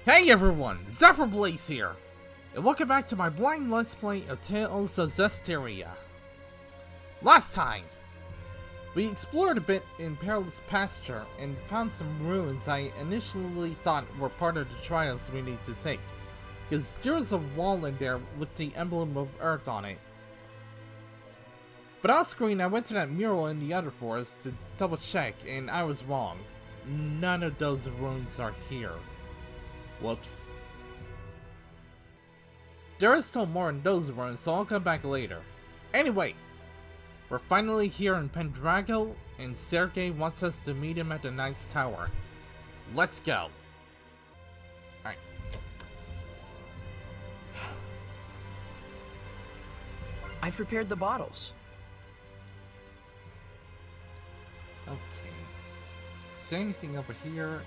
Hey everyone, Zephyrblaze here, and welcome back to my blind let's play of Tales of Zestiria. Last time, we explored a bit in Perilous Pasture and found some ruins I initially thought were part of the trials we need to take, because there was a wall in there with the emblem of Earth on it. But off screen I went to that mural in the other forest to double check, and I was wrong. None of those ruins are here. Whoops. There is still more in those ruins, so I'll come back later. Anyway, we're finally here in Pendrago, and Sergey wants us to meet him at the Knight's Tower. Let's go. Alright. I've prepared the bottles. Okay. Is there anything over here?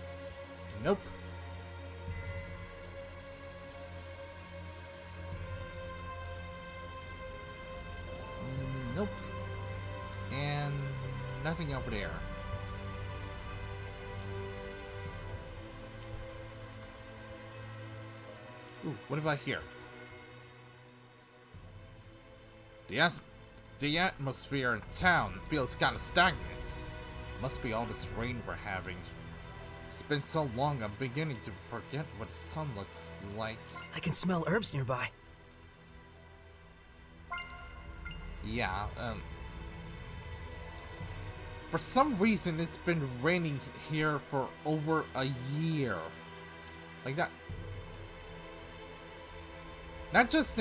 Nope. Nope. And nothing over there. Ooh, what about here? The atmosphere in town feels kind of stagnant. Must be all this rain we're having. It's been so long I'm beginning to forget what the sun looks like. I can smell herbs nearby. Yeah, for some reason it's been raining here for over a year. Like that. Not just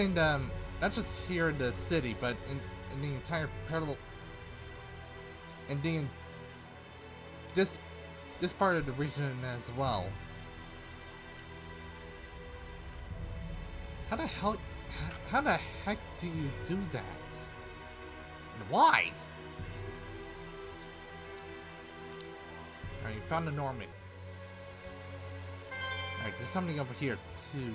here in the city, but in the entire parallel, and this part of the region as well. How the heck do you do that? Why? Alright, you found a Norman. Alright, there's something over here too.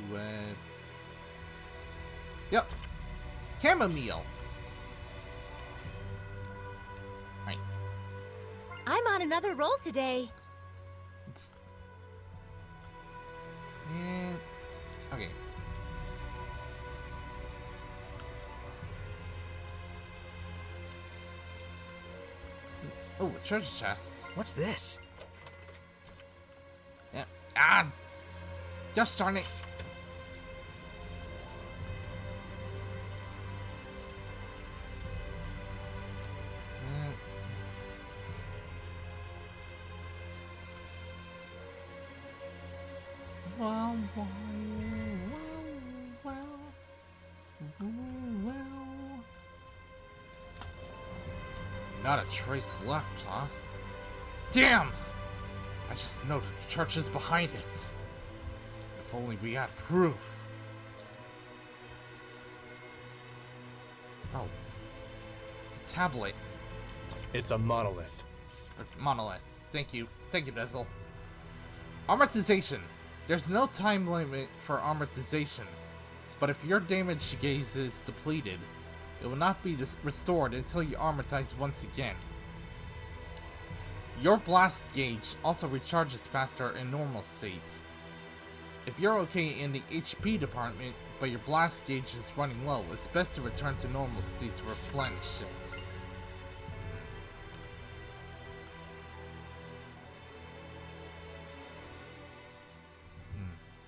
Yep. Chamomile. Alright. I'm on another roll today. Okay. Oh, a treasure chest. What's this? Yeah. Just darn it. Well. Not a trace left, huh? Damn! I just know the church is behind it. If only we had proof. Oh. The tablet. It's a monolith. Monolith. Thank you. Thank you, Dezel. Amortization. There's no time limit for amortization, but if your damage gauge is depleted, it will not be restored until you amortize once again. Your blast gauge also recharges faster in normal state. If you're okay in the HP department, but your blast gauge is running low, it's best to return to normal state to replenish it.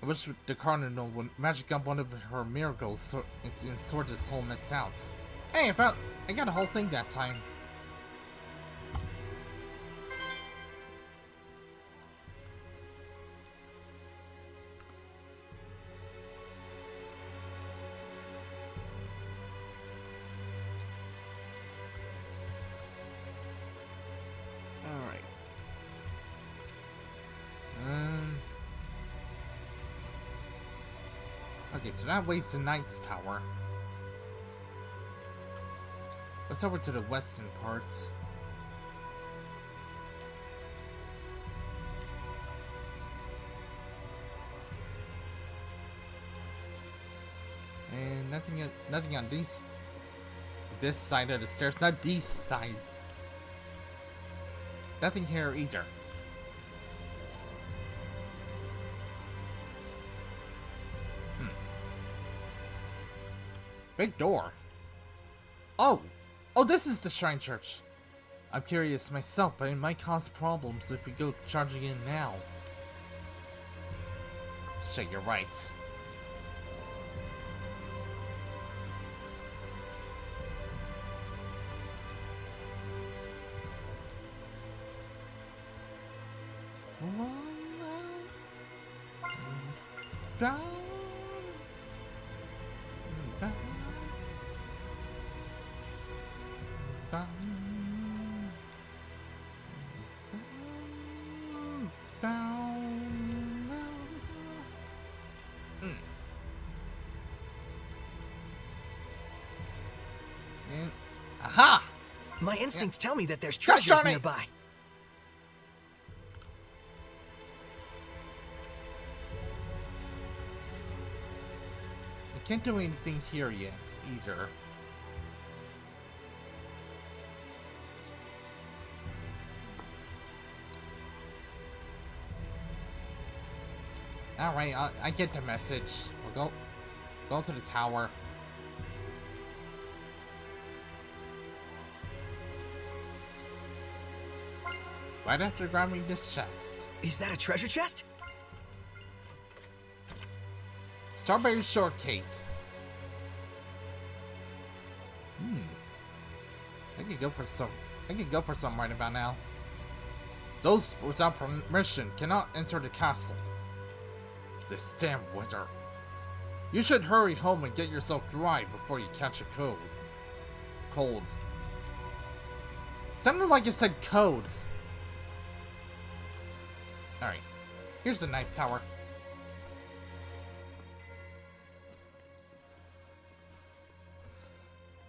I wish the Cardinal would magic up one of her miracles and sort this whole mess out. Hey, I got a whole thing that time. Alright. Okay, so that way's the Knight's Tower. Let's over to the western parts. And nothing on this side of the stairs, not this side. Nothing here either. Big door. Oh! Oh, this is the Shrine Church. I'm curious myself, but it might cause problems if we go charging in now. Shit, you're right. Down. Down. Down. Down. And, aha! My instincts tell me that there's treasures nearby. Can't do anything here yet, either. Alright, I get the message. We'll go to the tower. Right after grabbing this chest. Is that a treasure chest? Strawberry shortcake. I could go for some right about now. Those without permission cannot enter the castle. This damn wizard. You should hurry home and get yourself dry before you catch a cold. Sounded like it said code. Alright. Here's the nice tower.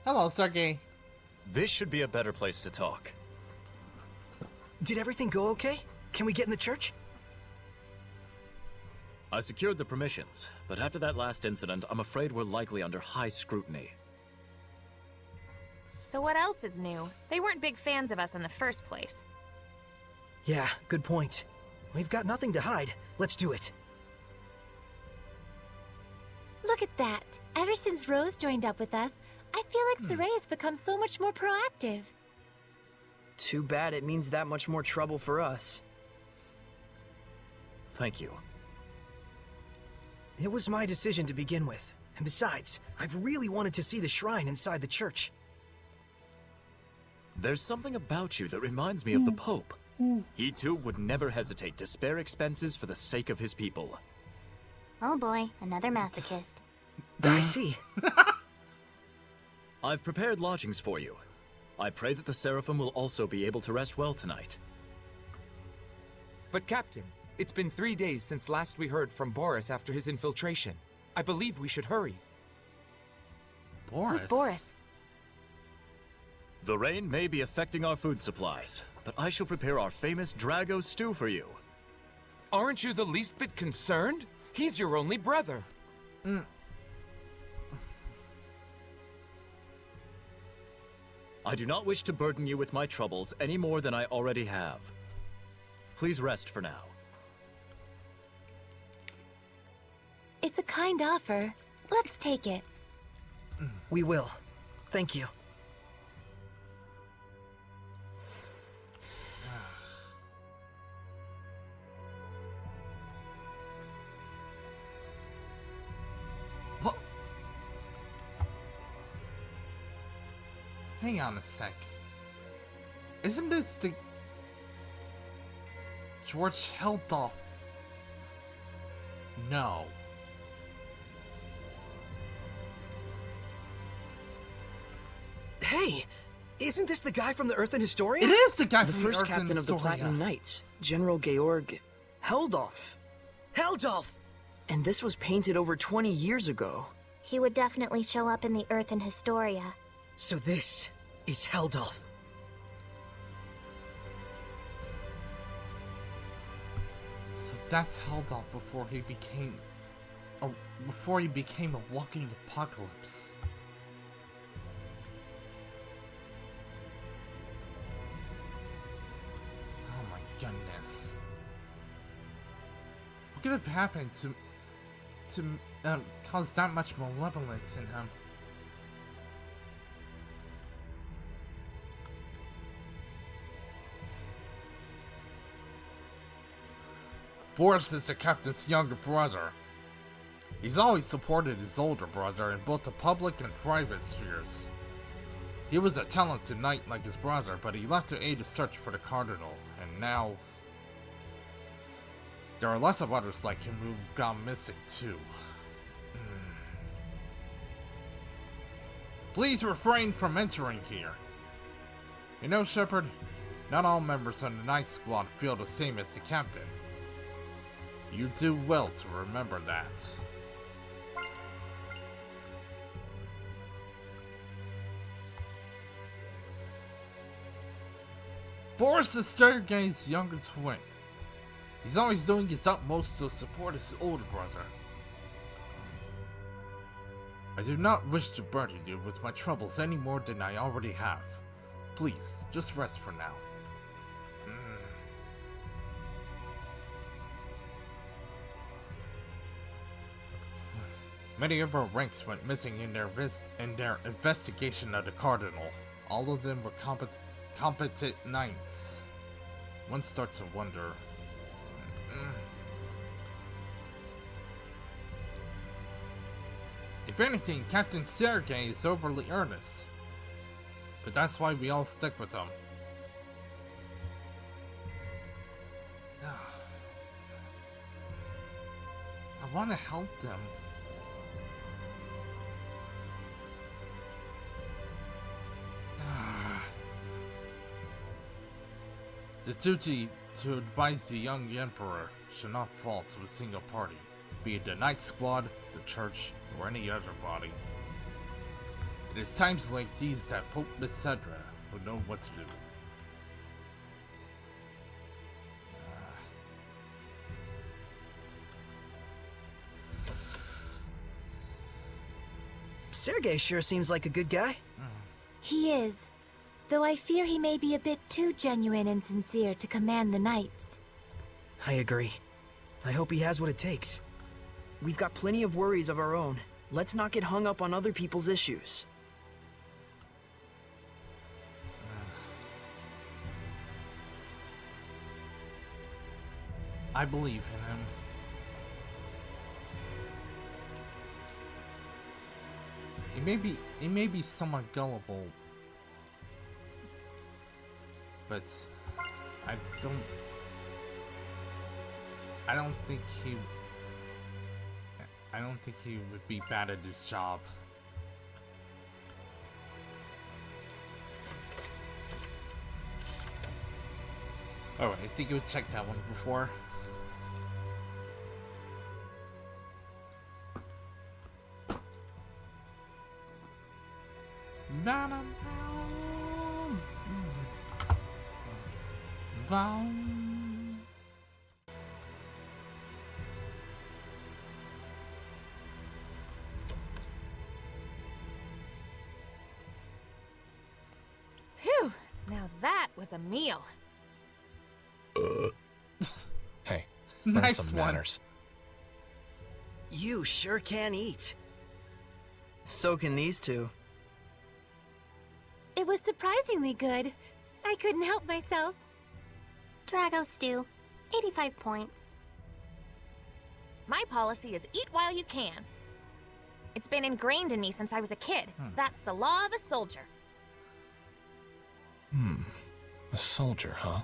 Hello, Sergey. This should be a better place to talk. Did everything go okay? Can we get in the church? I secured the permissions, but after that last incident, I'm afraid we're likely under high scrutiny. So what else is new? They weren't big fans of us in the first place. Yeah, good point. We've got nothing to hide. Let's do it. Look at that. Ever since Rose joined up with us, I feel like Sergey has become so much more proactive. Too bad it means that much more trouble for us. Thank you. It was my decision to begin with. And besides, I've really wanted to see the shrine inside the church. There's something about you that reminds me of the Pope. He too would never hesitate to spare expenses for the sake of his people. Oh boy, another masochist. I see. I've prepared lodgings for you. I pray that the Seraphim will also be able to rest well tonight. But Captain, it's been 3 days since last we heard from Boris after his infiltration. I believe we should hurry. Boris? Who's Boris? The rain may be affecting our food supplies, but I shall prepare our famous Drago stew for you. Aren't you the least bit concerned? He's your only brother. I do not wish to burden you with my troubles any more than I already have. Please rest for now. It's a kind offer. Let's take it. We will. Thank you. What? Hang on a sec. Isn't this the George Heldoff? No. Hey! Isn't this the guy from the Earth and Historia? It is the guy The from first the Earth captain and of the Historia. Platinum Knights, General Georg Heldolf. Heldolf! And this was painted over 20 years ago. He would definitely show up in the Earth and Historia. So this is Heldolf. So that's Heldoff before he became a walking apocalypse. Oh my goodness. What could have happened to cause that much malevolence in him? Boris is the captain's younger brother. He's always supported his older brother in both the public and private spheres. He was a talented knight like his brother, but he left to aid the search for the Cardinal, and now there are lots of others like him who've gone missing too. Please refrain from entering here. You know, Shepard, not all members of the Night Squad feel the same as the captain. You do well to remember that. Boris is Sergey's younger twin. He's always doing his utmost to support his older brother. I do not wish to burden you with my troubles any more than I already have. Please, just rest for now. Many of our ranks went missing in their investigation of the Cardinal. All of them were competent knights. One starts to wonder. If anything, Captain Sergey is overly earnest. But that's why we all stick with him. I want to help them. The duty to advise the young Emperor should not fall to a single party, be it the Night Squad, the Church, or any other body. It is times like these that Pope Messedra would know what to do. Sergey sure seems like a good guy. He is. Though I fear he may be a bit too genuine and sincere to command the Knights. I agree. I hope he has what it takes. We've got plenty of worries of our own. Let's not get hung up on other people's issues. I believe in him. He may be somewhat gullible, but I don't think he would be bad at his job. Alright, I think you checked that one before. Phew! Now that was a meal. Hey, Nice some one. manners. You sure can eat. So can these two. It was surprisingly good. I couldn't help myself. Drago stew, 85 points. My policy is eat while you can. It's been ingrained in me since I was a kid. That's the law of a soldier. A soldier, huh?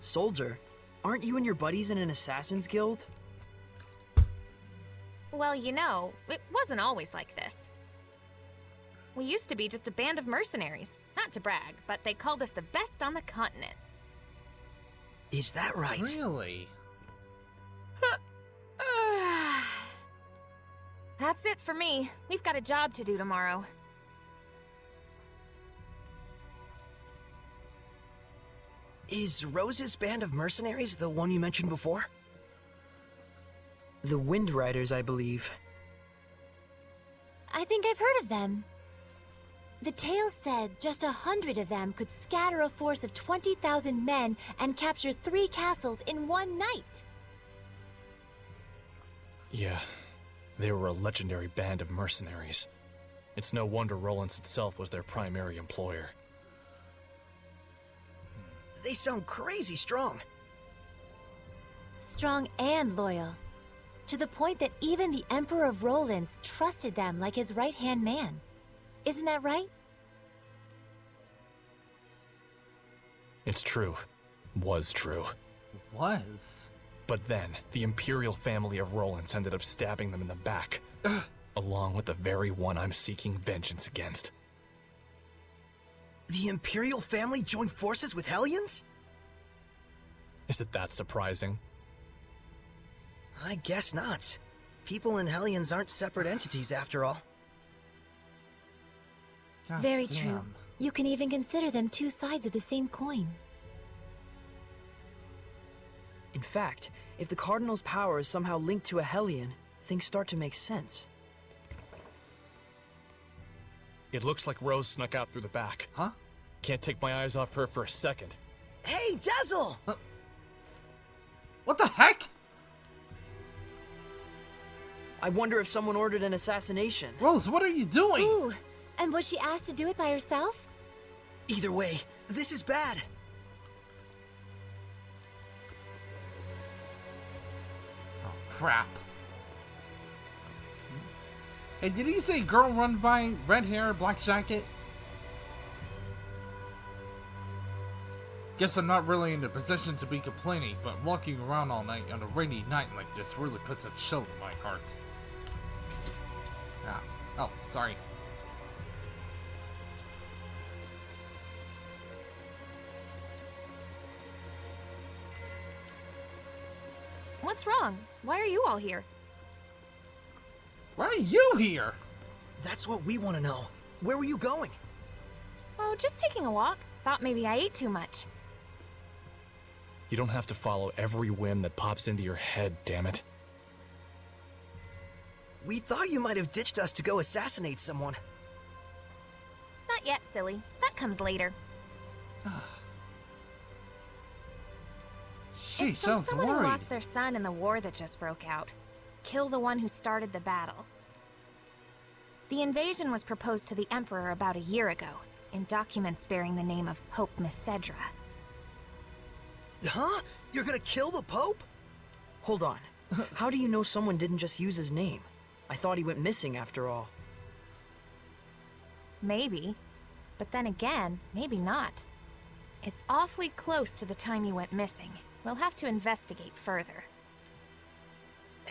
Soldier? Aren't you and your buddies in an assassin's guild? Well, you know, it wasn't always like this. We used to be just a band of mercenaries. Not to brag, but they called us the best on the continent. Is that right? Really? That's it for me. We've got a job to do tomorrow. Is Rose's band of mercenaries the one you mentioned before? The Wind Riders, I believe. I think I've heard of them. The tale said just 100 of them could scatter a force of 20,000 men and capture 3 castles in one night. Yeah, they were a legendary band of mercenaries. It's no wonder Rollins itself was their primary employer. They sound crazy strong. strong and loyal. To the point that even the Emperor of Rollins trusted them like his right-hand man. Isn't that right? It's true. Was true. Was? But then, the Imperial family of Rollins ended up stabbing them in the back, along with the very one I'm seeking vengeance against. The Imperial family joined forces with Hellions? Is it that surprising? I guess not. People and Hellions aren't separate entities after all. God Very damn. true. You can even consider them two sides of the same coin. In fact, if the Cardinal's power is somehow linked to a Hellion, things start to make sense. It looks like Rose snuck out through the back. Huh? Can't take my eyes off her for a second. Hey, Dazzle! What the heck? I wonder if someone ordered an assassination. Rose, what are you doing? Ooh, and was she asked to do it by herself? Either way, this is bad. Oh, crap. Hey, did he say girl run by, red hair, black jacket? Guess I'm not really in the position to be complaining, but walking around all night on a rainy night like this really puts a chill in my heart. Ah, oh, sorry. What's wrong? Why are you all here? Why are you here? That's what we want to know. Where were you going? Oh, just taking a walk. Thought maybe I ate too much. You don't have to follow every whim that pops into your head, damn it. We thought you might have ditched us to go assassinate someone. Not yet, silly. That comes later. She It's from sounds someone who worried. lost their son in the war that just broke out. Kill the one who started the battle. The invasion was proposed to the Emperor about a year ago, in documents bearing the name of Pope Messedra. Huh? You're gonna kill the Pope? Hold on. How do you know someone didn't just use his name? I thought he went missing after all. Maybe. But then again, maybe not. It's awfully close to the time he went missing. We'll have to investigate further.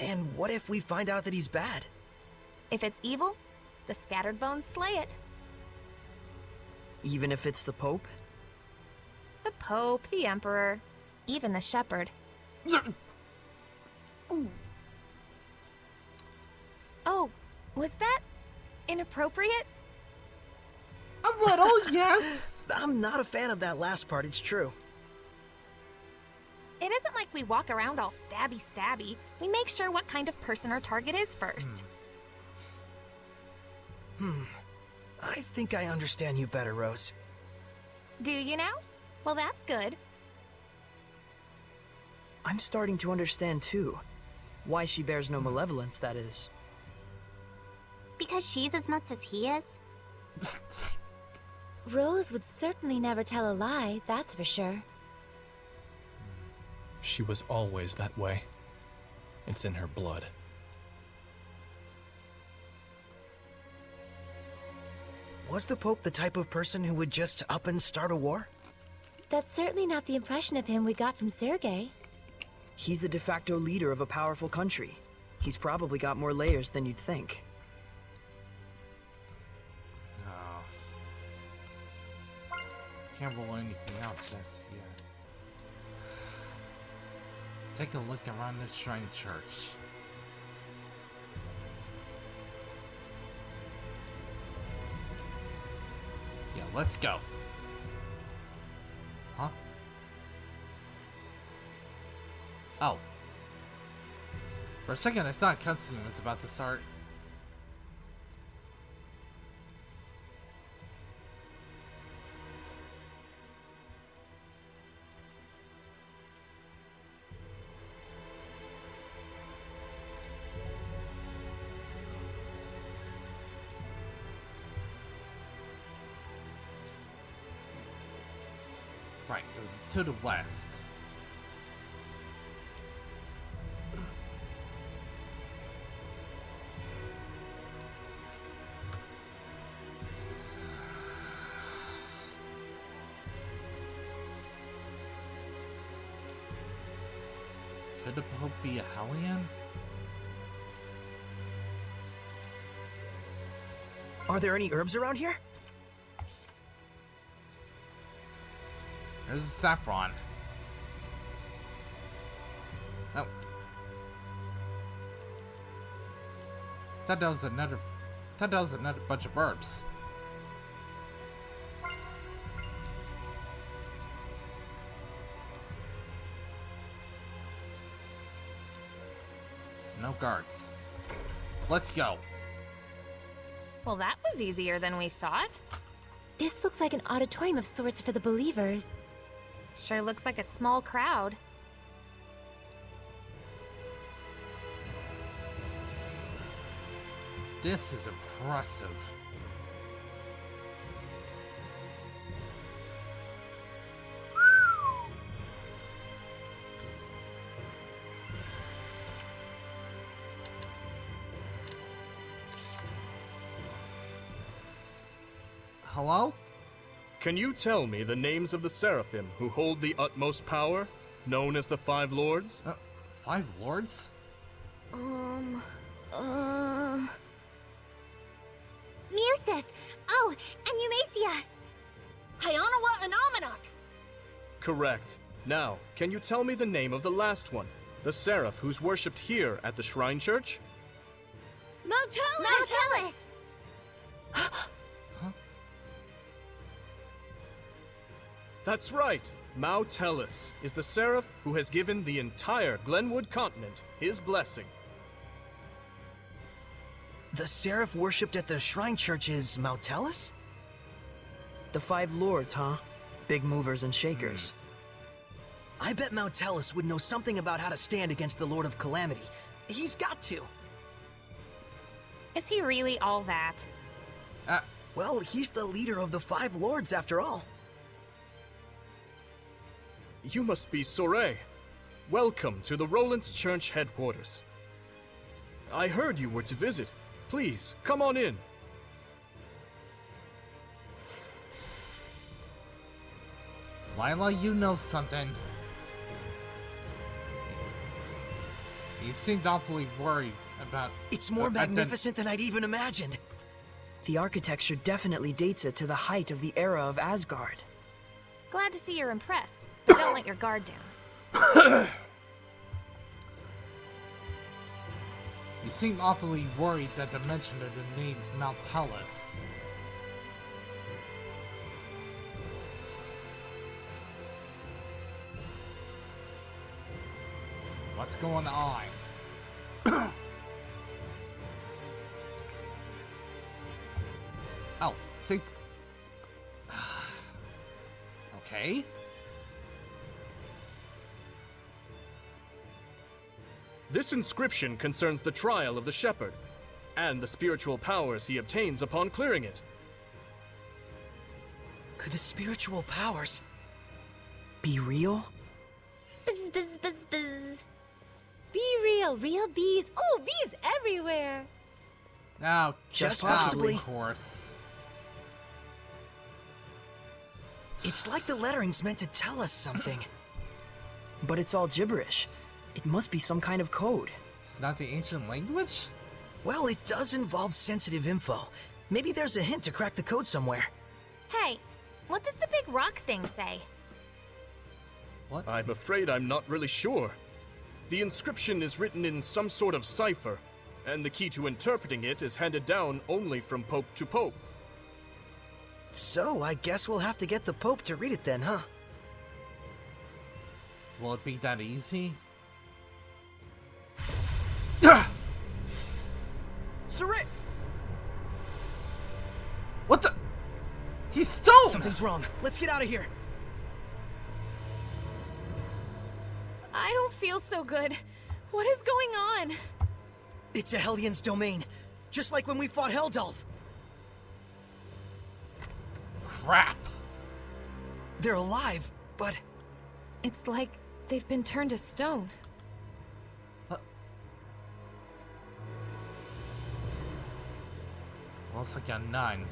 And what if we find out that he's bad? If it's evil, the Scattered Bones slay it. Even if it's the Pope? The Pope, the Emperor, even the Shepherd. Oh, was that inappropriate? A little, yes. I'm not a fan of that last part, it's true. It isn't like we walk around all stabby. We make sure what kind of person our target is first. I think I understand you better, Rose. Do you now? Well, that's good. I'm starting to understand too. Why she bears no malevolence, that is. Because she's as nuts as he is? Rose would certainly never tell a lie, that's for sure. She was always that way. It's in her blood. Was the Pope the type of person who would just up and start a war? That's certainly not the impression of him we got from Sergey. He's the de facto leader of a powerful country. He's probably got more layers than you'd think. No. Can't roll anything out just yet. Take a look around the shrine church. Yeah, let's go. Huh? Oh. For a second, I thought cutscene was about to start. Right, it was to the west. Could the Pope be a Hellion? Are there any herbs around here? There's a saffron. Oh. That was another bunch of herbs. There's no guards. Let's go. Well, that was easier than we thought. This looks like an auditorium of sorts for the believers. Sure looks like a small crowd. This is impressive. Hello? Can you tell me the names of the Seraphim who hold the utmost power, known as the Five Lords? 5 lords? Museth! Oh, and Eumacia! Hyanawa and Almanac! Correct. Now, can you tell me the name of the last one? The Seraph who's worshipped here at the Shrine Church? Motellus! That's right! Motellus is the Seraph who has given the entire Glenwood continent his blessing. The Seraph worshipped at the Shrine Church is Motellus? The 5 lords, huh? Big movers and shakers. I bet Motellus would know something about how to stand against the Lord of Calamity. He's got to. Is he really all that? Well, he's the leader of the 5 lords after all. You must be Sergey. Welcome to the Roland's Church headquarters. I heard you were to visit. Please, come on in. Lila, you know something. You seemed awfully worried about... It's more magnificent than I'd even imagined. The architecture definitely dates it to the height of the era of Asgard. Glad to see you're impressed. But don't let your guard down. You seem awfully worried at the mention of the name Motellus. What's going on? Oh, see? Okay. This inscription concerns the trial of the shepherd, and the spiritual powers he obtains upon clearing it. Could the spiritual powers be real? Buzz, buzz, buzz, buzz. Be real, real bees. Oh, bees everywhere. Now, Just possibly. possibly. Of course. It's like the lettering's meant to tell us something. But it's all gibberish. It must be some kind of code. It's not the ancient language? Well, it does involve sensitive info. Maybe there's a hint to crack the code somewhere. Hey, what does the big rock thing say? What? I'm afraid I'm not really sure. The inscription is written in some sort of cipher, and the key to interpreting it is handed down only from pope to pope. So, I guess we'll have to get the Pope to read it then, huh? Will it be that easy? Sergey! What the? He's stoned! Something's wrong. Let's get out of here. I don't feel so good. What is going on? It's a Hellion's domain, just like when we fought Heldolf. Crap! They're alive, but... It's like they've been turned to stone. Well, it's like a nun.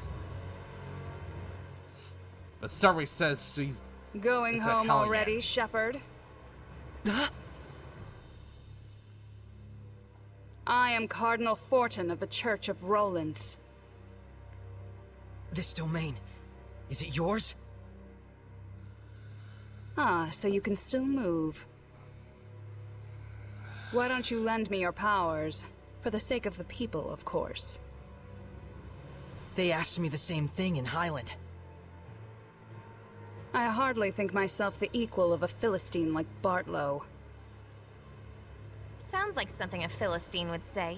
But Sergey says she's... Going it's a home Hellion. already, Shepherd? Huh? I am Cardinal Fortin of the Church of Rollins. This domain, is it yours? Ah, so you can still move. Why don't you lend me your powers? For the sake of the people, of course. They asked me the same thing in Highland. I hardly think myself the equal of a Philistine like Bartlow. Sounds like something a Philistine would say.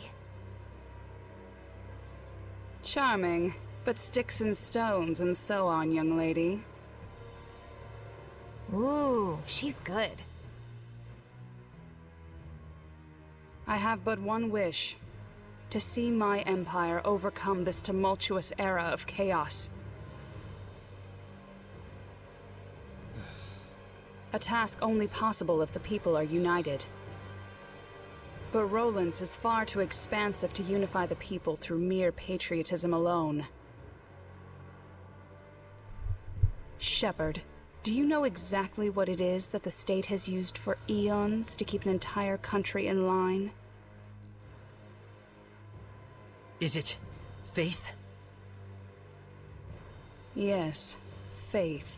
Charming, but sticks and stones and so on, young lady. Ooh, she's good. I have but one wish. To see my empire overcome this tumultuous era of chaos. A task only possible if the people are united. But Rollins is far too expansive to unify the people through mere patriotism alone. Shepherd, do you know exactly what it is that the state has used for eons to keep an entire country in line? Is it faith? Yes, faith.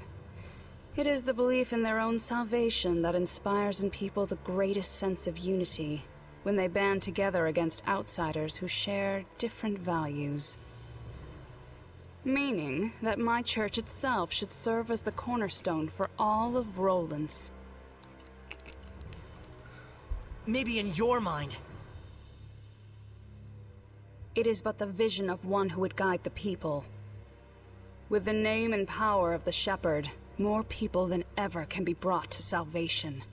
It is the belief in their own salvation that inspires in people the greatest sense of unity when they band together against outsiders who share different values. Meaning that my church itself should serve as the cornerstone for all of Rollins. Maybe in your mind. It is but the vision of one who would guide the people. With the name and power of the Shepherd, more people than ever can be brought to salvation.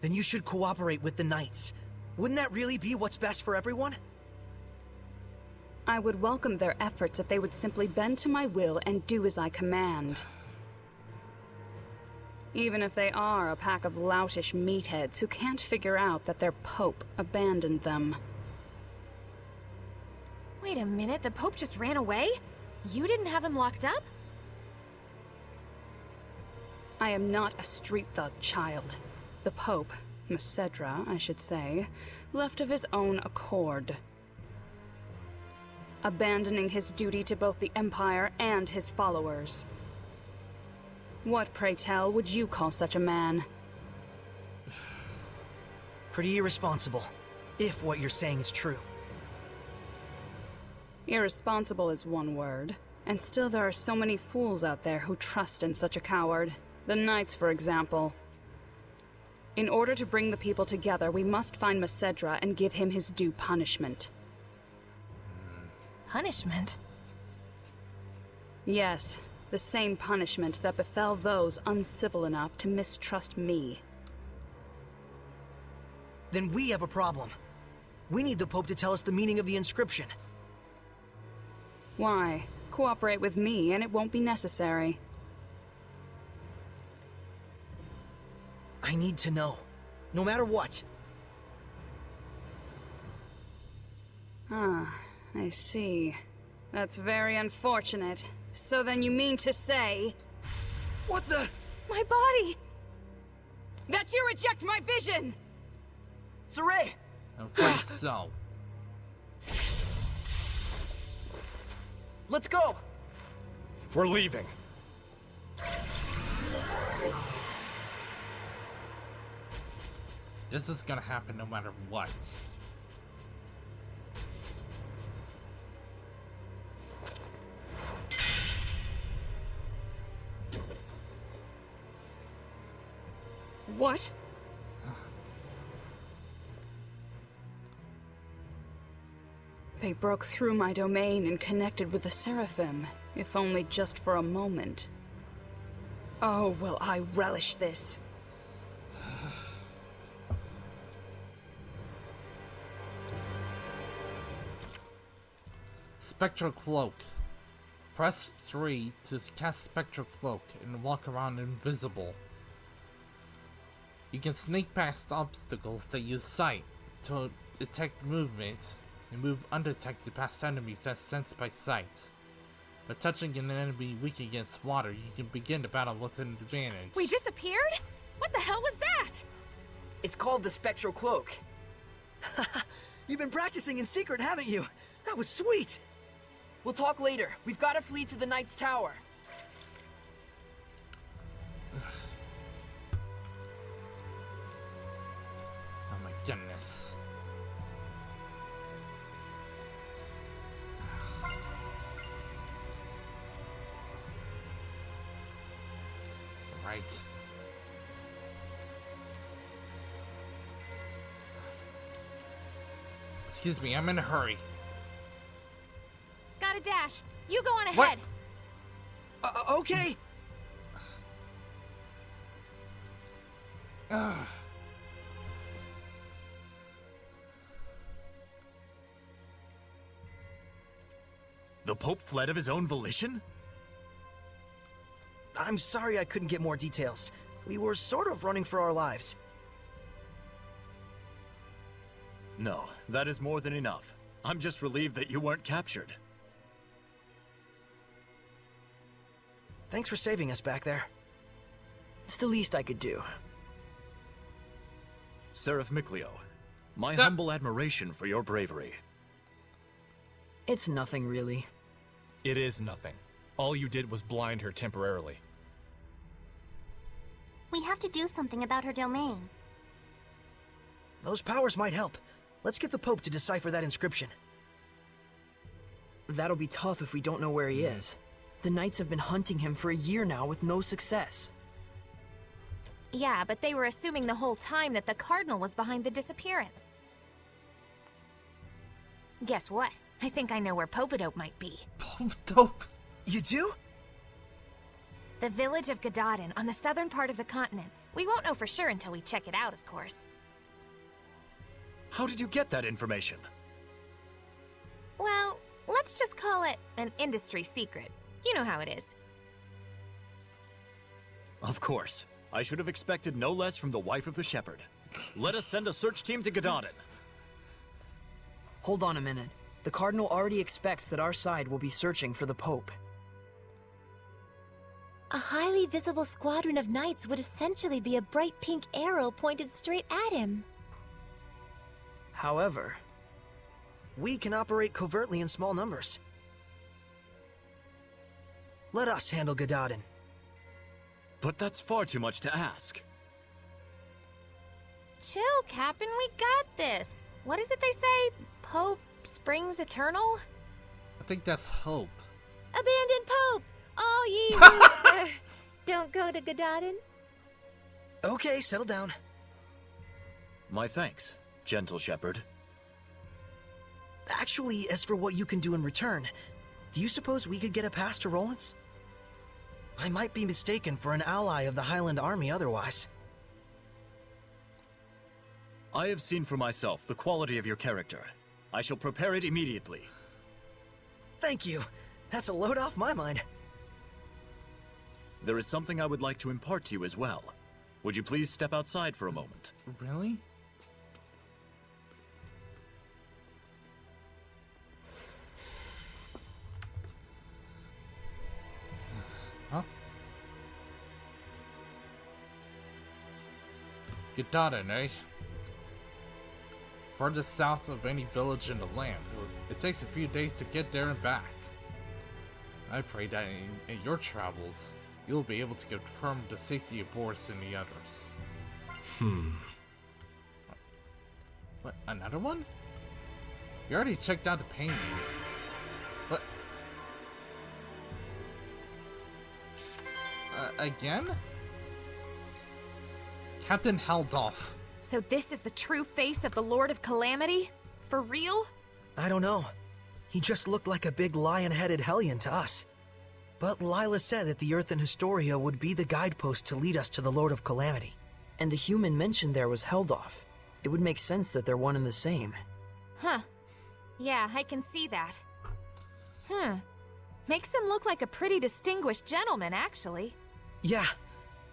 Then you should cooperate with the Knights. Wouldn't that really be what's best for everyone? I would welcome their efforts if they would simply bend to my will and do as I command. Even if they are a pack of loutish meatheads who can't figure out that their Pope abandoned them. Wait a minute, the Pope just ran away? You didn't have him locked up? I am not a street thug, child. The Pope, Macedra, I should say, left of his own accord. Abandoning his duty to both the Empire and his followers. What, pray tell, would you call such a man? Pretty irresponsible, if what you're saying is true. Irresponsible is one word, and still there are so many fools out there who trust in such a coward. The Knights, for example. In order to bring the people together, we must find Macedra and give him his due punishment. Punishment? Yes, the same punishment that befell those uncivil enough to mistrust me. Then we have a problem. We need the Pope to tell us the meaning of the inscription. Why? Cooperate with me and it won't be necessary. I need to know. No matter what. Ah, I see. That's very unfortunate. So then you mean to say... What the... My body! That you reject my vision! Sergey! I'm afraid so. Let's go! We're leaving. This is gonna happen no matter what. What? They broke through my domain and connected with the Seraphim, if only just for a moment. Oh, will I relish this. Spectral Cloak. Press 3 to cast Spectral Cloak and walk around invisible. You can sneak past obstacles that use sight to detect movement and move undetected past enemies that's sensed by sight. By touching an enemy weak against water, you can begin the battle with an advantage. We disappeared? What the hell was that? It's called the Spectral Cloak. You've been practicing in secret, haven't you? That was sweet! We'll talk later. We've got to flee to the Knight's Tower. Oh my goodness. Right. Excuse me, I'm in a hurry. Got a dash. You go on What? ahead. Okay. The Pope fled of his own volition? I'm sorry I couldn't get more details. We were sort of running for our lives. No, that is more than enough. I'm just relieved that you weren't captured. Thanks for saving us back there. It's the least I could do. Seraph Mikleo, my humble admiration for your bravery. It's nothing, really. It is nothing. All you did was blind her temporarily. We have to do something about her domain. Those powers might help. Let's get the Pope to decipher that inscription. That'll be tough if we don't know where he is. The Knights have been hunting him for a year now with no success. Yeah, but they were assuming the whole time that the Cardinal was behind the disappearance. Guess what? I think I know where Popadope might be. Popadope? You do? The village of Gadadin on the southern part of the continent. We won't know for sure until we check it out, of course. How did you get that information? Well, let's just call it an industry secret. You know how it is. Of course. I should have expected no less from the wife of the shepherd. Let us send a search team to Gadadin. Hold on a minute. The Cardinal already expects that our side will be searching for the Pope. A highly visible squadron of knights would essentially be a bright pink arrow pointed straight at him. However, we can operate covertly in small numbers. Let us handle Gadadin. But that's far too much to ask. Chill, Captain, we got this. What is it they say? Pope springs eternal? I think that's hope. Abandon Pope! All ye who don't go to Gadadin. Okay, settle down. My thanks, gentle shepherd. Actually, as for what you can do in return, do you suppose we could get a pass to Rollins? I might be mistaken for an ally of the Highland Army otherwise. I have seen for myself the quality of your character. I shall prepare it immediately. Thank you. That's a load off my mind. There is something I would like to impart to you as well. Would you please step outside for a moment? Really? Huh? Gadadin, eh? Furthest south of any village in the land. It takes a few days to get there and back. I pray that in your travels, you'll be able to confirm the safety of Boris and the others. What, another one? We already checked out the pain here. What? Again? Captain held off. So this is the true face of the Lord of Calamity? For real? I don't know. He just looked like a big lion-headed hellion to us. But Lila said that the Earth and Historia would be the guidepost to lead us to the Lord of Calamity. And the human mentioned there was Heldolf. It would make sense that they're one and the same. Huh. Yeah, I can see that. Makes him look like a pretty distinguished gentleman, actually. Yeah.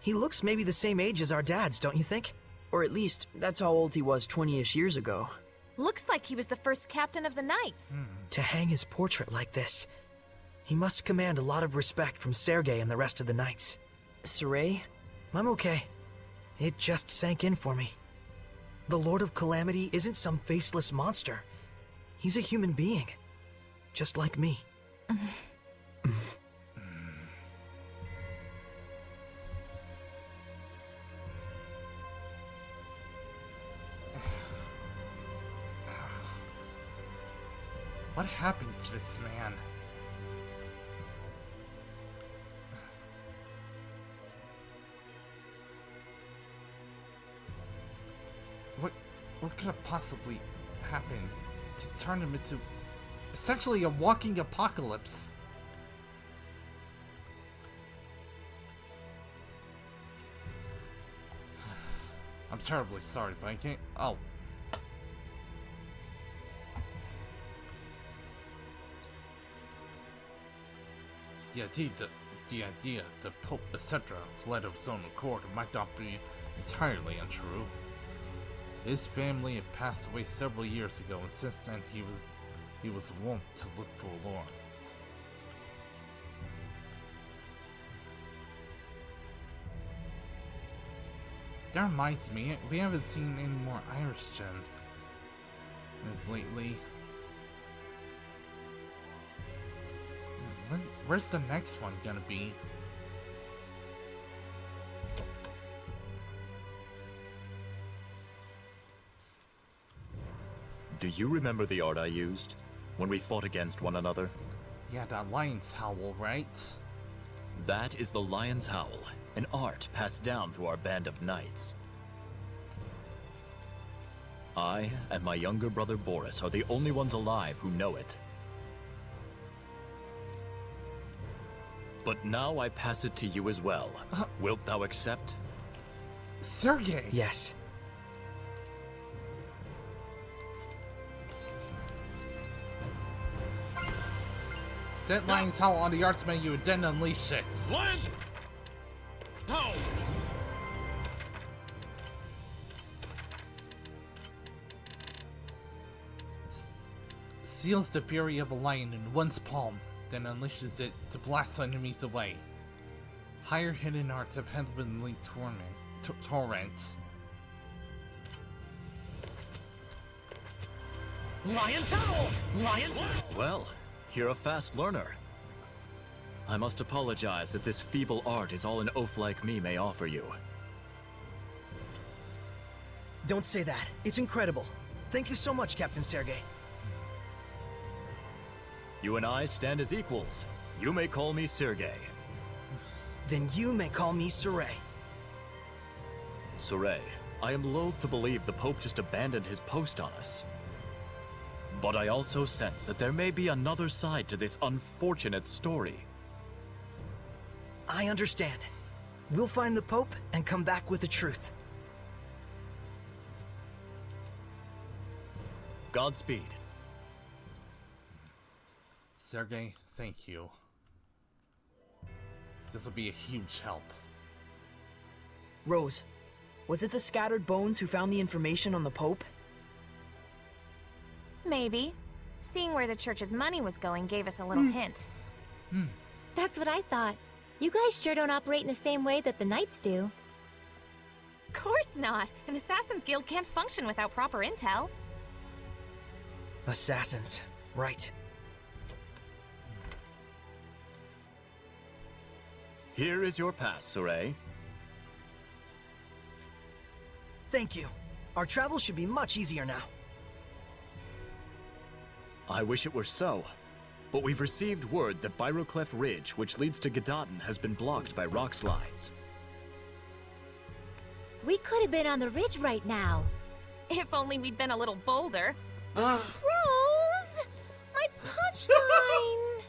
He looks maybe the same age as our dads, don't you think? Or at least, that's how old he was 20-ish years ago. Looks like he was the first captain of the Knights. To hang his portrait like this, he must command a lot of respect from Sergey and the rest of the Knights. Sergey? I'm okay. It just sank in for me. The Lord of Calamity isn't some faceless monster. He's a human being, just like me. What happened to this man? What could have possibly happened to turn him into essentially a walking apocalypse? I'm terribly sorry, but I can't. Oh. The idea the Pope, etc., fled of his own accord might not be entirely untrue. His family had passed away several years ago, and since then he was wont to look forlorn. That reminds me, we haven't seen any more Irish gems as lately. Where's the next one gonna be? Do you remember the art I used when we fought against one another? Yeah, that lion's howl, right? That is the lion's howl, an art passed down through our band of knights. I and my younger brother Boris are the only ones alive who know it. But now I pass it to you as well. Wilt thou accept? Sergey! Yes. Set lion's howl on the arts menu and then unleash it. Lion's howl! Seals the fury of a lion in one's palm, then unleashes it to blast enemies away. Higher hidden arts of heavenly torrent. Lion's howl! Lion's howl! Well, you're a fast learner. I must apologize that this feeble art is all an oaf like me may offer you. Don't say that. It's incredible. Thank you so much, Captain Sergey. You and I stand as equals. You may call me Sergey. Then you may call me Sergey. Sergey, I am loath to believe the Pope just abandoned his post on us. But I also sense that there may be another side to this unfortunate story. I understand. We'll find the Pope and come back with the truth. Godspeed. Sergey, thank you. This will be a huge help. Rose, was it the scattered bones who found the information on the Pope? Maybe. Seeing where the church's money was going gave us a little hint. That's what I thought. You guys sure don't operate in the same way that the Knights do. Course not. An Assassin's Guild can't function without proper intel. Assassins, right. Here is your pass, Sergey. Thank you. Our travel should be much easier now. I wish it were so, but we've received word that Byroclef Ridge, which leads to Gedaten, has been blocked by rock slides. We could have been on the ridge right now. If only we'd been a little bolder. Rose! My punchline!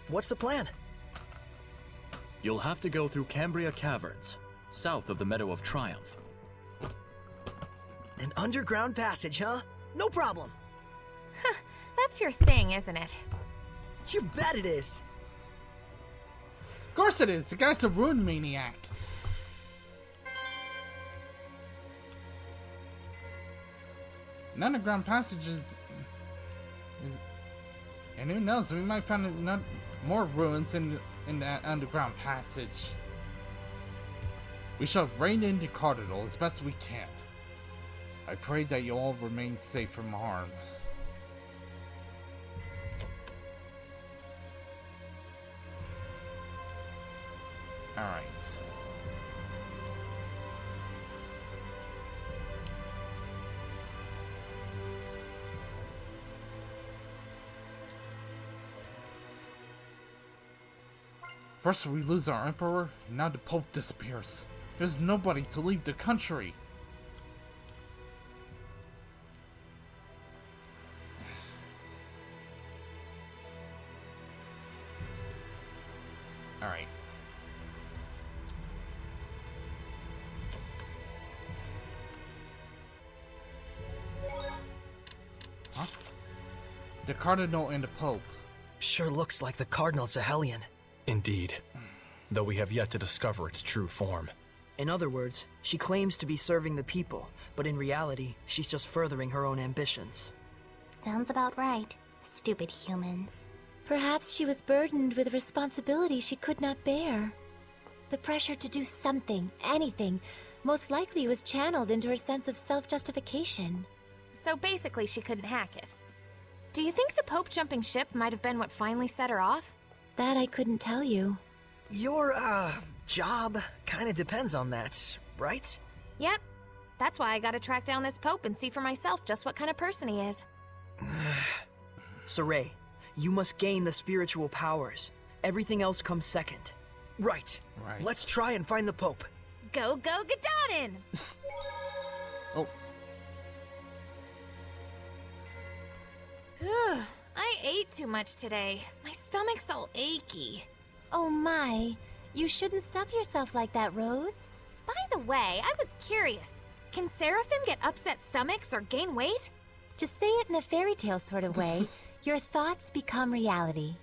What's the plan? You'll have to go through Cambria Caverns, south of the Meadow of Triumph. An underground passage, huh? No problem. That's your thing, isn't it? You bet it is. Of course it is. The guy's a rune maniac. An underground passage is and who knows? We might find more ruins in that underground passage. We shall rein in the Cardinal as best we can. I pray that you all remain safe from harm. Alright. First we lose our Emperor, now the Pope disappears. There's nobody to leave the country. Alright. Huh? The Cardinal and the Pope. Sure looks like the Cardinal's a Hellion. Indeed. Though we have yet to discover its true form. In other words, she claims to be serving the people, but in reality, she's just furthering her own ambitions. Sounds about right. Stupid humans. Perhaps she was burdened with a responsibility she could not bear. The pressure to do something, anything, most likely was channeled into her sense of self-justification. So basically she couldn't hack it. Do you think the Pope jumping ship might have been what finally set her off? That I couldn't tell you. Your, job kinda depends on that, right? Yep. That's why I gotta track down this Pope and see for myself just what kind of person he is. Sergey, you must gain the spiritual powers. Everything else comes second. Right. Let's try and find the Pope. Go, Gadadin! Oh. I ate too much today. My stomach's all achy. Oh my, you shouldn't stuff yourself like that, Rose. By the way, I was curious. Can Seraphim get upset stomachs or gain weight? To say it in a fairy tale sort of way, your thoughts become reality.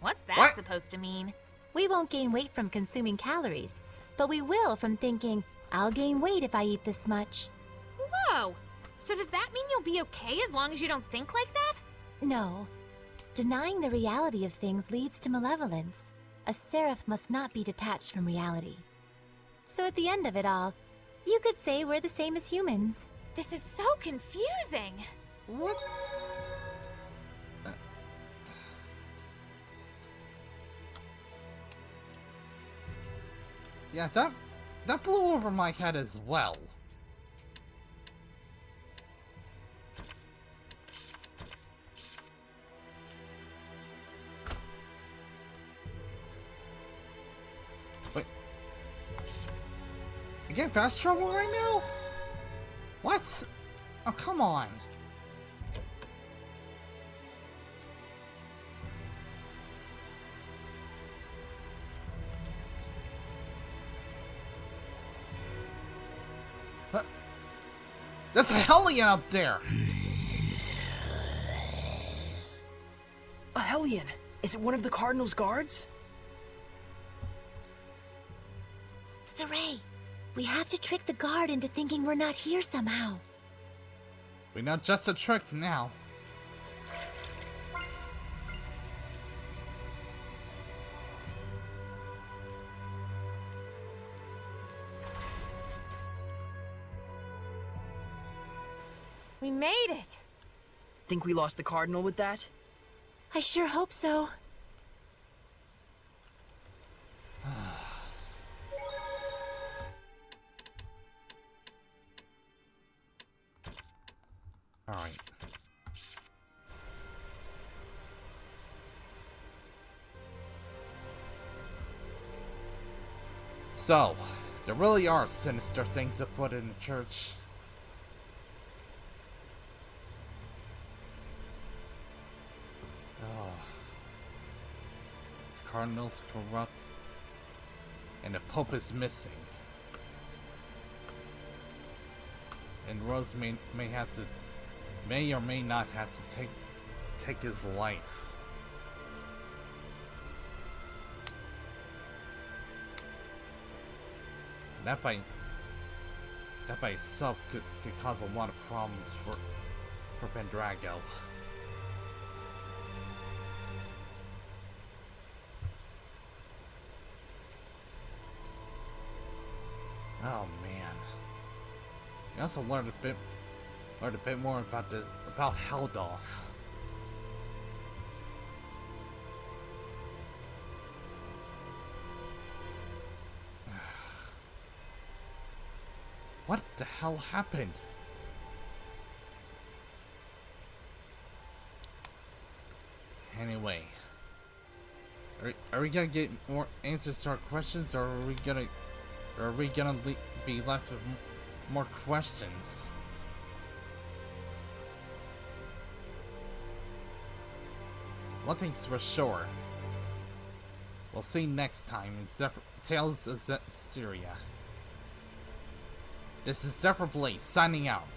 What's that supposed to mean? We won't gain weight from consuming calories, but we will from thinking, I'll gain weight if I eat this much. Whoa! So does that mean you'll be okay as long as you don't think like that? No. Denying the reality of things leads to malevolence. A seraph must not be detached from reality. So at the end of it all, you could say we're the same as humans. This is so confusing. What? Yeah, that flew over my head as well. Wait. You get fast trouble right now? What? Oh, come on. There's a Hellion up there! A Hellion? Is it one of the Cardinal's guards? Sergey, we have to trick the guard into thinking we're not here somehow. We're not just a trick now. We made it! Think we lost the Cardinal with that? I sure hope so. Alright. So, there really are sinister things afoot in the church. The Cardinal's corrupt, and the Pope is missing. And Rose may or may not have to take his life. That by itself could cause a lot of problems for Pendrago. Oh man. We also learned a bit more about Heldolf. What the hell happened? Anyway, are we gonna get more answers to our questions, or are we gonna be left with more questions? One thing's for sure. We'll see next time in Tales of Zestiria. This is Zephyr Blaze signing out.